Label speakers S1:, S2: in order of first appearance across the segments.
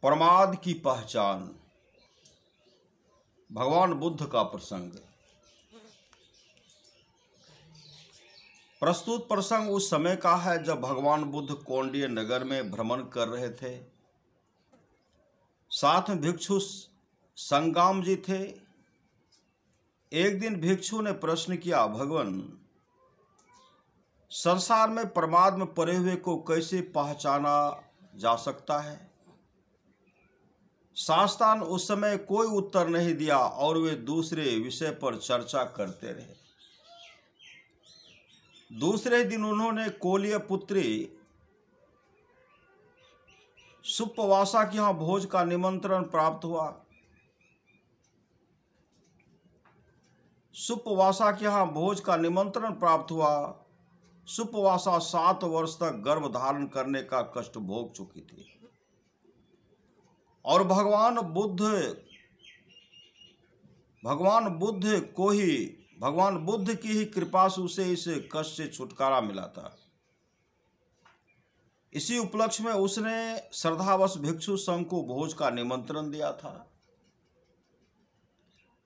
S1: प्रमाद की पहचान। भगवान बुद्ध का प्रसंग। प्रस्तुत प्रसंग उस समय का है जब भगवान बुद्ध कौंडिन्य नगर में भ्रमण कर रहे थे। साथ में भिक्षु संगाम जी थे। एक दिन भिक्षु ने प्रश्न किया, भगवान, संसार में प्रमाद में पड़े हुए को कैसे पहचाना जा सकता है? शास्त्रों ने उस समय कोई उत्तर नहीं दिया और वे दूसरे विषय पर चर्चा करते रहे। दूसरे दिन उन्होंने कोलीय पुत्री सुप्पवासा के यहाँ भोज का निमंत्रण प्राप्त हुआ। सुप्पवासा के यहाँ भोज का निमंत्रण प्राप्त हुआ। सुप्पवासा 7 वर्ष तक गर्भ धारण करने का कष्ट भोग चुकी थी और भगवान बुद्ध की ही कृपा से उसे इस कष्ट से छुटकारा मिला था। इसी उपलक्ष्य में उसने श्रद्धावश भिक्षु संघ को भोज का निमंत्रण दिया था।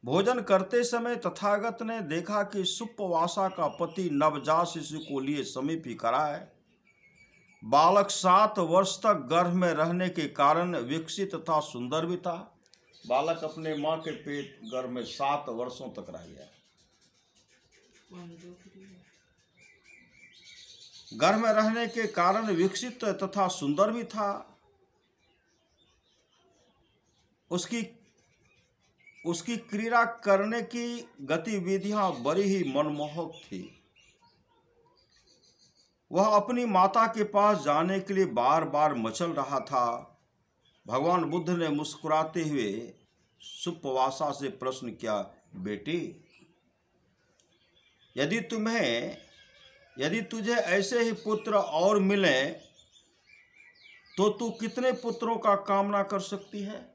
S1: भोजन करते समय तथागत ने देखा कि सुप्पवासा का पति नवजात शिशु को लिए समीप ही खड़ा है। बालक 7 वर्ष तक गर्भ में रहने के कारण विकसित तथा सुंदर भी था। बालक अपने मां के पेट गर्भ में 7 वर्षों तक रह गया। गर्भ में रहने के कारण विकसित तथा सुंदर भी था। उसकी क्रीड़ा करने की गतिविधियां बड़ी ही मनमोहक थी। वह अपनी माता के पास जाने के लिए बार बार मचल रहा था। भगवान बुद्ध ने मुस्कुराते हुए सुप्पवासा से प्रश्न किया, बेटी, यदि तुझे ऐसे ही पुत्र और मिले तो तू कितने पुत्रों का कामना कर सकती है?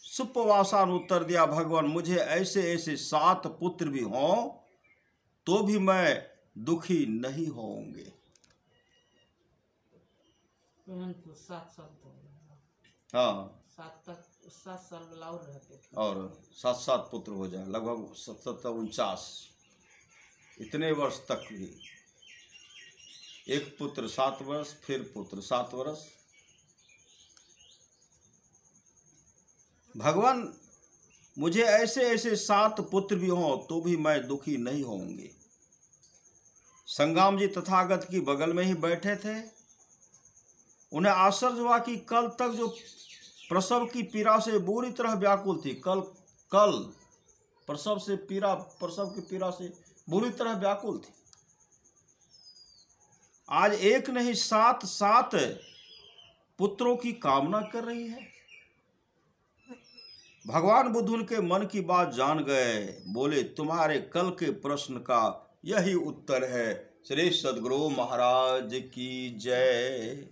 S1: सुप्पवासा ने उत्तर दिया, भगवान, मुझे ऐसे 7 पुत्र भी हों तो भी मैं दुखी नहीं होंगे। हाँ,
S2: 7 साल
S1: और 7 पुत्र हो जाए, लगभग 49 इतने वर्ष तक भी। एक पुत्र 7 वर्ष, फिर पुत्र 7 वर्ष। भगवान, मुझे ऐसे 7 पुत्र भी हों तो भी मैं दुखी नहीं होंगे। संगाम जी तथागत की बगल में ही बैठे थे। उन्हें आश्चर्य हुआ कि कल तक जो प्रसव की पीड़ा से बुरी तरह व्याकुल थी, कल प्रसव की पीड़ा से बुरी तरह व्याकुल थी, आज एक नहीं 7 पुत्रों की कामना कर रही है। भगवान बुद्ध उनके मन की बात जान गए। बोले, तुम्हारे कल के प्रश्न का यही उत्तर है। श्री सद्गुरु महाराज की जय।